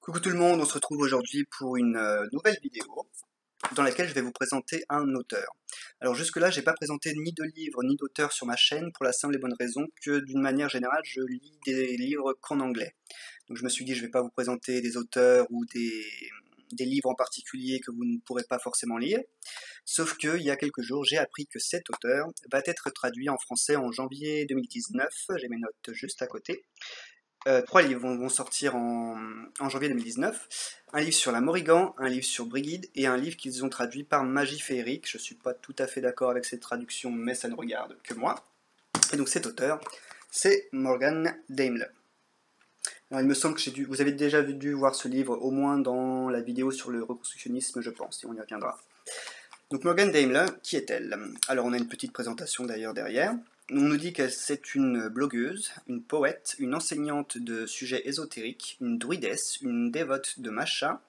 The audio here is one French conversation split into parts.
Coucou tout le monde, on se retrouve aujourd'hui pour une nouvelle vidéo dans laquelle je vais vous présenter un auteur. Alors jusque-là, j'ai pas présenté ni de livre ni d'auteur sur ma chaîne pour la simple et bonne raison que d'une manière générale, je lis des livres qu'en anglais. Donc je me suis dit, je vais pas vous présenter des auteurs ou des livres en particulier que vous ne pourrez pas forcément lire. Sauf que, il y a quelques jours, j'ai appris que cet auteur va être traduit en français en janvier 2019. J'ai mes notes juste à côté. Trois livres vont sortir en janvier 2019. Un livre sur la Morrigan, un livre sur Brigid et un livre qu'ils ont traduit par Magie Féerique. Je ne suis pas tout à fait d'accord avec cette traduction, mais ça ne regarde que moi. Et donc cet auteur, c'est Morgan Daimler. Alors, il me semble que vous avez déjà dû voir ce livre, au moins dans la vidéo sur le reconstructionnisme, je pense, et on y reviendra. Donc Morgan Daimler, qui est-elle? Alors on a une petite présentation d'ailleurs derrière. On nous dit que c'est une blogueuse, une poète, une enseignante de sujets ésotériques, une druidesse, une dévote de Masha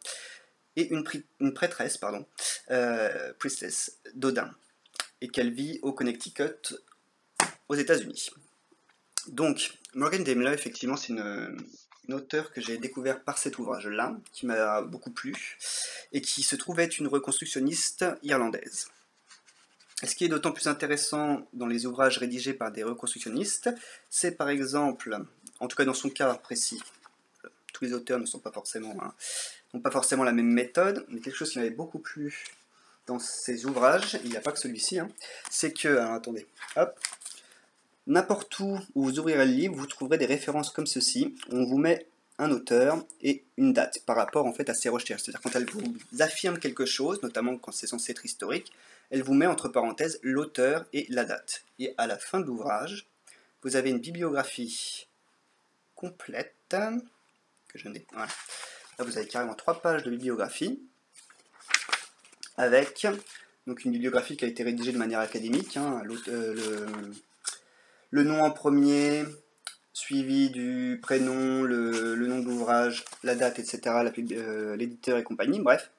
et une prêtresse, priestess d'Odin, et qu'elle vit au Connecticut, aux États-Unis. Donc Morgan Daimler, effectivement, c'est une auteure que j'ai découvert par cet ouvrage-là, qui m'a beaucoup plu, et qui se trouve être une reconstructionniste irlandaise. Ce qui est d'autant plus intéressant dans les ouvrages rédigés par des reconstructionnistes, c'est par exemple, en tout cas dans son cas précis, tous les auteurs n'ont pas forcément la même méthode, mais quelque chose qui m'avait beaucoup plu dans ces ouvrages, il n'y a pas que celui-ci, c'est que, alors attendez, hop, n'importe où vous ouvrirez le livre, vous trouverez des références comme ceci. On vous met un auteur et une date par rapport en fait à ses recherches. C'est-à-dire quand elle vous affirme quelque chose, notamment quand c'est censé être historique, elle vous met entre parenthèses l'auteur et la date. Et à la fin de l'ouvrage, vous avez une bibliographie complète que je n'ai. Voilà. Là, vous avez carrément 3 pages de bibliographie avec donc une bibliographie qui a été rédigée de manière académique. Le nom en premier, suivi du prénom, le nom de l'ouvrage, la date, etc., l'éditeur et compagnie, bref.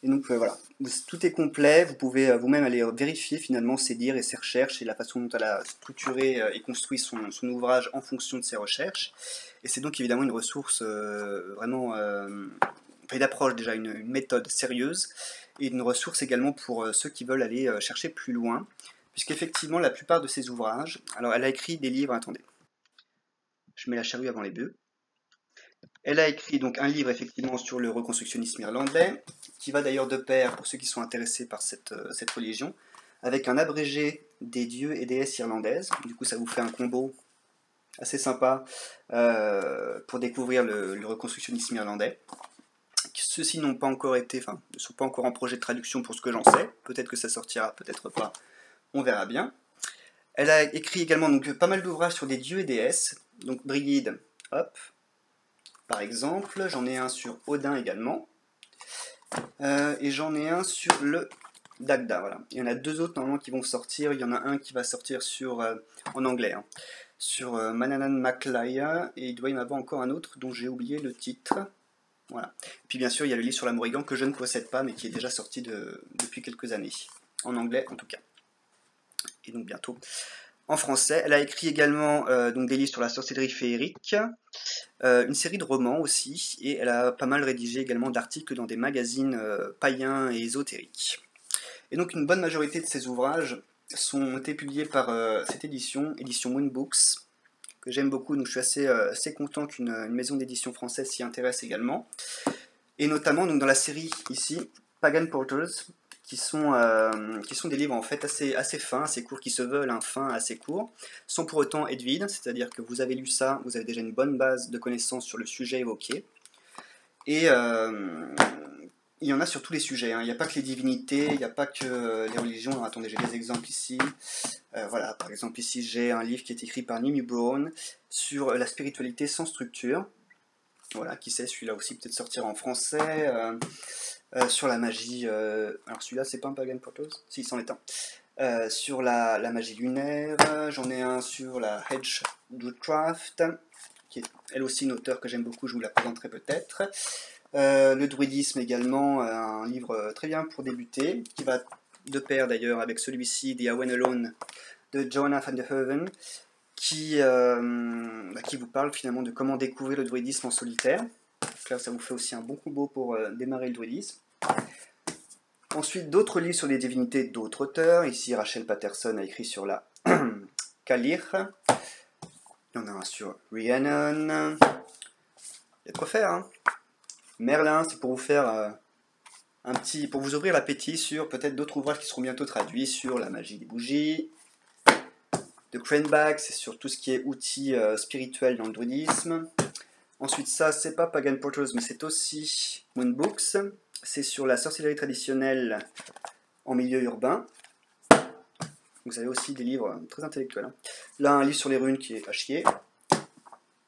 Et donc voilà, tout est complet, vous pouvez vous-même aller vérifier finalement ses dires et ses recherches et la façon dont elle a structuré et construit son ouvrage en fonction de ses recherches. Et c'est donc évidemment une ressource une approche déjà, une méthode sérieuse, et une ressource également pour ceux qui veulent aller chercher plus loin, puisqu'effectivement la plupart de ses ouvrages, alors elle a écrit des livres, attendez, je mets la charrue avant les bœufs. Elle a écrit donc un livre effectivement sur le reconstructionnisme irlandais, qui va d'ailleurs de pair, pour ceux qui sont intéressés par cette religion, avec un abrégé des dieux et déesses irlandaises. Du coup ça vous fait un combo assez sympa pour découvrir le reconstructionnisme irlandais. Ceux-ci ne sont pas encore en projet de traduction pour ce que j'en sais. Peut-être que ça sortira, peut-être pas. On verra bien. Elle a écrit également donc pas mal d'ouvrages sur des dieux et déesses. Donc Brigid, hop, par exemple. J'en ai un sur Odin également. Et j'en ai un sur le Dagda, voilà. Il y en a 2 autres normalement qui vont sortir. Il y en a un qui va sortir en anglais, sur Manannán mac Lia, et il doit y en avoir encore un autre dont j'ai oublié le titre. Voilà. Puis bien sûr, il y a le livre sur la Morrigan que je ne possède pas, mais qui est déjà sorti depuis quelques années. En anglais, en tout cas. Et donc bientôt en français. Elle a écrit également donc des livres sur la sorcellerie féerique, une série de romans aussi, et elle a pas mal rédigé également d'articles dans des magazines païens et ésotériques. Et donc une bonne majorité de ses ouvrages ont été publiés par cette édition Moon Books, que j'aime beaucoup, donc je suis assez content qu'une maison d'édition française s'y intéresse également. Et notamment donc, dans la série ici, Pagan Portals, qui sont des livres en fait assez fins, assez courts, qui se veulent fins, assez courts, sans pour autant être vides, c'est-à-dire que vous avez lu ça, vous avez déjà une bonne base de connaissances sur le sujet évoqué. Et il y en a sur tous les sujets, il n'y a pas que les divinités, il n'y a pas que les religions. Alors attendez, j'ai des exemples ici. Voilà, par exemple ici j'ai un livre qui est écrit par Nimi Brown sur la spiritualité sans structure. Voilà, qui sait, celui-là aussi peut-être sortir en français. Sur la magie, alors celui-là c'est pas un Pagan Portals, si, c'en est un. Sur la magie lunaire, j'en ai un sur la Hedge Druidcraft, qui est elle aussi une auteure que j'aime beaucoup, je vous la présenterai peut-être. Le druidisme également, un livre très bien pour débuter, qui va de pair d'ailleurs avec celui-ci, The Awen Alone, de Joanna van der Heuven, qui vous parle finalement de comment découvrir le druidisme en solitaire. là, ça vous fait aussi un bon combo pour démarrer le druidisme. Ensuite, d'autres livres sur les divinités d'autres auteurs. Ici, Rachel Patterson a écrit sur la Calir. Il y en a un sur Rhiannon. Il y a de quoi faire, hein. Merlin, c'est pour vous faire pour vous ouvrir l'appétit sur peut-être d'autres ouvrages qui seront bientôt traduits sur la magie des bougies. De Cranbach, c'est sur tout ce qui est outils spirituels dans le druidisme. Ensuite, ça, c'est pas Pagan Portals, mais c'est aussi Moonbooks. C'est sur la sorcellerie traditionnelle en milieu urbain. Vous avez aussi des livres très intellectuels, hein. Là, un livre sur les runes qui est à chier.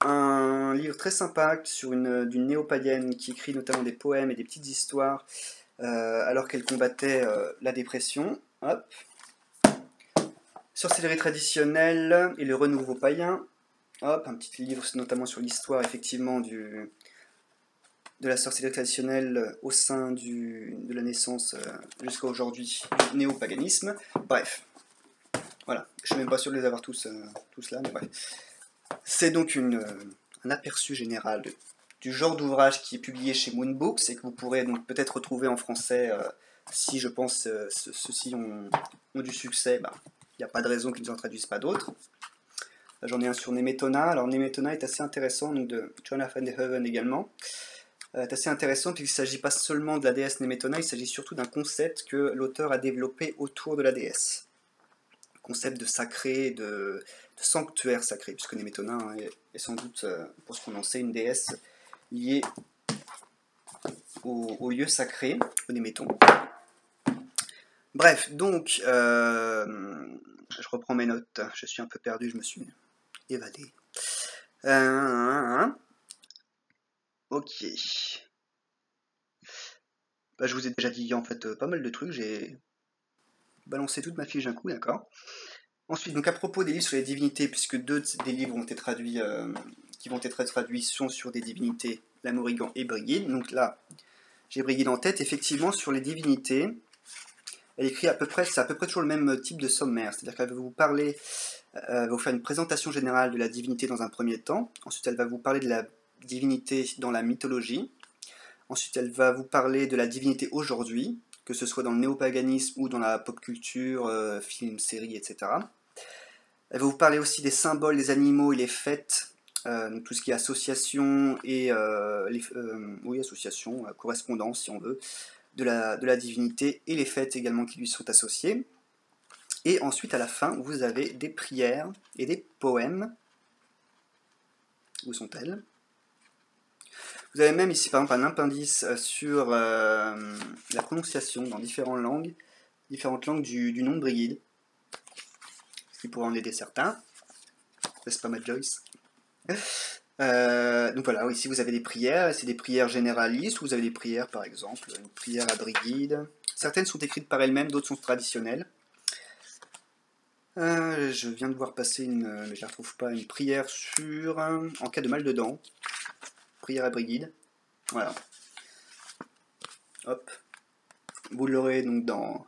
Un livre très sympa d'une néo-païenne qui écrit notamment des poèmes et des petites histoires alors qu'elle combattait la dépression. Hop. Sorcellerie traditionnelle et le renouveau païen. Hop, un petit livre notamment sur l'histoire effectivement de la sorcellerie traditionnelle au sein de la naissance jusqu'à aujourd'hui du néo-paganisme. Bref, voilà, je suis même pas sûr de les avoir tous là, mais bref. C'est donc un aperçu général du genre d'ouvrage qui est publié chez Moonbooks et que vous pourrez donc peut-être retrouver en français si je pense ceux-ci ont du succès. Il n'y a pas de raison qu'ils ne en traduisent pas d'autres. J'en ai un sur Nemetona. Alors Nemetona est assez intéressant, donc de Jonathan DeHaven également. C'est assez intéressant puisqu'il ne s'agit pas seulement de la déesse Nemetona, il s'agit surtout d'un concept que l'auteur a développé autour de la déesse. Concept de sacré, de sanctuaire sacré, puisque Nemetona est sans doute, pour ce qu'on en sait, une déesse liée au lieu sacré, au Néméton. Bref, donc, je reprends mes notes, je suis un peu perdu, je me suis évadé. Ok. Je vous ai déjà dit en fait pas mal de trucs, j'ai balancé toute ma fiche d'un coup, d'accord. Ensuite, donc à propos des livres sur les divinités, puisque deux des livres ont été traduits, qui vont être traduits sont sur des divinités, Lamorigan et Brigid. Donc là, j'ai Brigid en tête. Effectivement, sur les divinités, elle écrit c'est à peu près toujours le même type de sommaire. C'est-à-dire qu'elle va vous parler, va vous faire une présentation générale de la divinité dans un premier temps. Ensuite, elle va vous parler de la divinité dans la mythologie. Ensuite, elle va vous parler de la divinité aujourd'hui, que ce soit dans le néopaganisme ou dans la pop culture, films, séries, etc. Elle va vous parler aussi des symboles, des animaux et les fêtes, donc tout ce qui est association et association, correspondance si on veut, de la divinité et les fêtes également qui lui sont associées. Et ensuite à la fin vous avez des prières et des poèmes. Où sont-elles? Vous avez même ici par exemple un appendice sur la prononciation dans différentes langues du nom de Brigid, ce qui pourrait en aider certains. C'est pas ma Joyce. Donc voilà, ici vous avez des prières, c'est des prières généralistes, ou vous avez des prières par exemple, une prière à Brigid. Certaines sont écrites par elles-mêmes, d'autres sont traditionnelles. Je viens de voir passer mais je la retrouve pas, une prière sur, en cas de mal de dents, prière à Brigid. Voilà. Hop. Vous l'aurez donc dans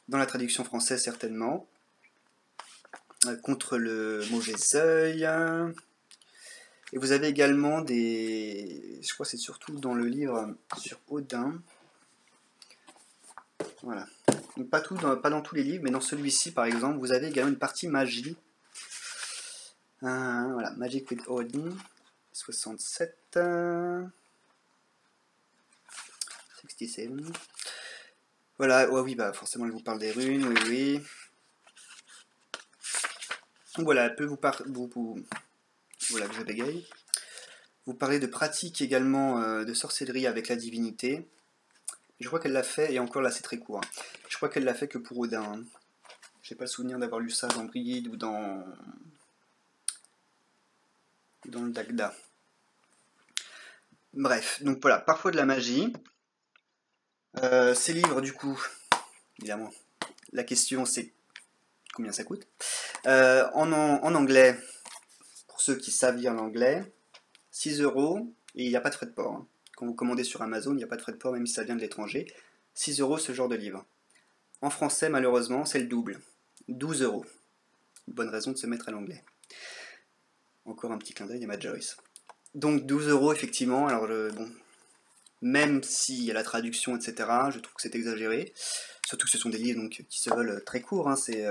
la traduction française certainement. Contre le mauvais œil. Et vous avez également je crois que c'est surtout dans le livre sur Odin. Voilà. Donc pas dans tous les livres, mais dans celui-ci par exemple, vous avez également une partie magie. Voilà, Magic with Odin, 67. 67. Voilà, oui, forcément elle vous parle des runes, oui. Donc voilà, elle peut voilà que je bégaye. Vous parlez de pratiques également de sorcellerie avec la divinité. Je crois qu'elle l'a fait, et encore là c'est très court. Je crois qu'elle l'a fait que pour Odin. J'ai pas le souvenir d'avoir lu ça dans Brigid ou dans le Dagda. Bref, donc voilà, parfois de la magie. Ces livres, du coup, évidemment, la question c'est combien ça coûte. En anglais, pour ceux qui savent lire l'anglais, 6 €, et il n'y a pas de frais de port. Quand vous commandez sur Amazon, il n'y a pas de frais de port, même si ça vient de l'étranger. 6 € ce genre de livre. En français, malheureusement, c'est le double. 12 €. Bonne raison de se mettre à l'anglais. Encore un petit clin d'œil à ma Joyce. Donc 12 € effectivement, alors bon, même s'il y a la traduction, etc., je trouve que c'est exagéré. Surtout que ce sont des livres donc, qui se veulent très courts, hein, c'est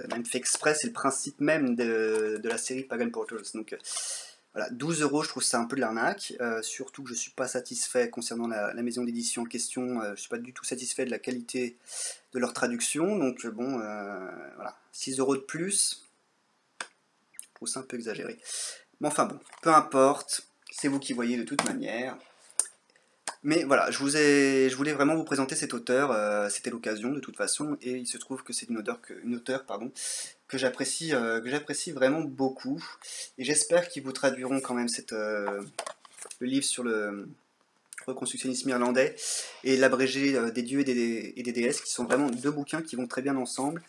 même fait exprès, c'est le principe même de la série Pagan Portals. Donc voilà, 12 €, je trouve ça un peu de l'arnaque, surtout que je ne suis pas satisfait concernant la maison d'édition en question, je ne suis pas du tout satisfait de la qualité de leur traduction, donc bon, voilà, 6 € de plus, je trouve ça un peu exagéré. Mais enfin bon, peu importe, c'est vous qui voyez de toute manière. Mais voilà, je voulais vraiment vous présenter cet auteur, c'était l'occasion de toute façon, et il se trouve que c'est une auteure pardon, que j'apprécie vraiment beaucoup, et j'espère qu'ils vous traduiront quand même le livre sur le reconstructionnisme irlandais et l'abrégé des dieux et des déesses, qui sont vraiment deux bouquins qui vont très bien ensemble,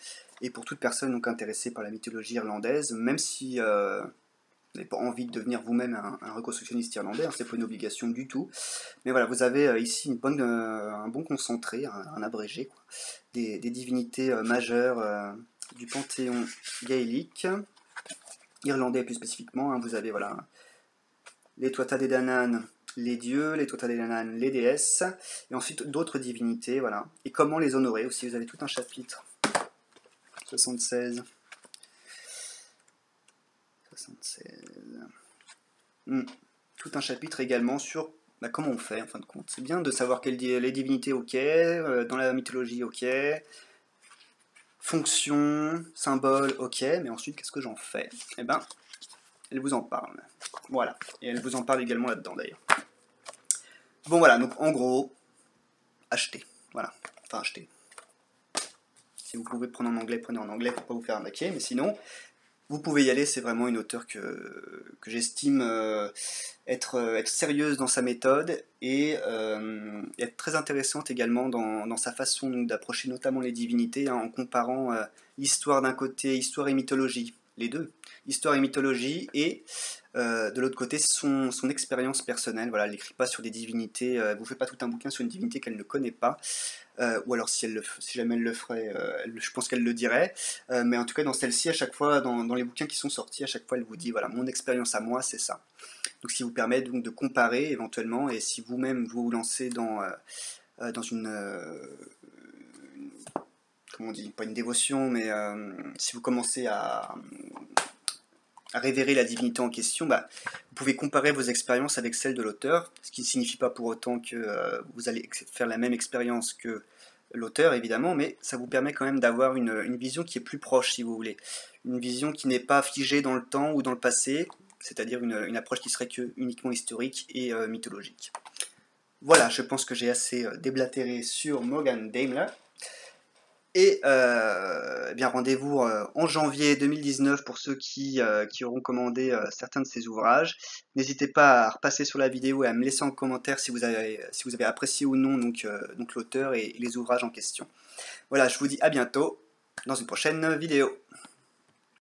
et pour toute personne donc intéressée par la mythologie irlandaise, même si vous n'avez pas envie de devenir vous-même un reconstructionniste irlandais, hein, c'est pas une obligation du tout. Mais voilà, vous avez ici un bon concentré, un abrégé, quoi, des divinités majeures du panthéon gaélique, irlandais plus spécifiquement. Hein, vous avez voilà, les Tuatha Dé Danann, les dieux, les Tuatha Dé Danann, les déesses, et ensuite d'autres divinités, voilà. Et comment les honorer aussi, vous avez tout un chapitre. 76. Tout un chapitre également sur comment on fait en fin de compte. C'est bien de savoir les divinités, ok, dans la mythologie, ok, fonction, symbole, ok, mais ensuite qu'est-ce que j'en fais? Eh ben, elle vous en parle. Voilà, et elle vous en parle également là-dedans d'ailleurs. Bon voilà, donc en gros, achetez. Voilà, enfin achetez. Si vous pouvez prendre en anglais, prenez en anglais pour pas vous faire arnaquer, mais sinon, vous pouvez y aller, c'est vraiment une auteure que j'estime être sérieuse dans sa méthode et être très intéressante également dans sa façon d'approcher notamment les divinités, hein, en comparant histoire d'un côté, histoire et mythologie, les deux, histoire et mythologie, et de l'autre côté son expérience personnelle. Voilà, elle n'écrit pas sur des divinités, elle ne vous fait pas tout un bouquin sur une divinité qu'elle ne connaît pas. Ou alors si jamais elle le ferait, je pense qu'elle le dirait, mais en tout cas dans celle-ci, à chaque fois, dans les bouquins qui sont sortis, à chaque fois elle vous dit, voilà, mon expérience à moi, c'est ça. Donc ce qui vous permet donc de comparer éventuellement, et si vous-même vous vous lancez dans comment on dit, pas une dévotion, mais si vous commencez à révérer la divinité en question, vous pouvez comparer vos expériences avec celles de l'auteur, ce qui ne signifie pas pour autant que vous allez faire la même expérience que l'auteur, évidemment, mais ça vous permet quand même d'avoir une vision qui est plus proche, si vous voulez. Une vision qui n'est pas figée dans le temps ou dans le passé, c'est-à-dire une approche qui serait uniquement historique et mythologique. Voilà, je pense que j'ai assez déblatéré sur Morgan Daimler. Et eh bien rendez-vous en janvier 2019 pour ceux qui auront commandé certains de ces ouvrages. N'hésitez pas à repasser sur la vidéo et à me laisser en commentaire si vous avez apprécié ou non donc l'auteur et les ouvrages en question. Voilà, je vous dis à bientôt dans une prochaine vidéo.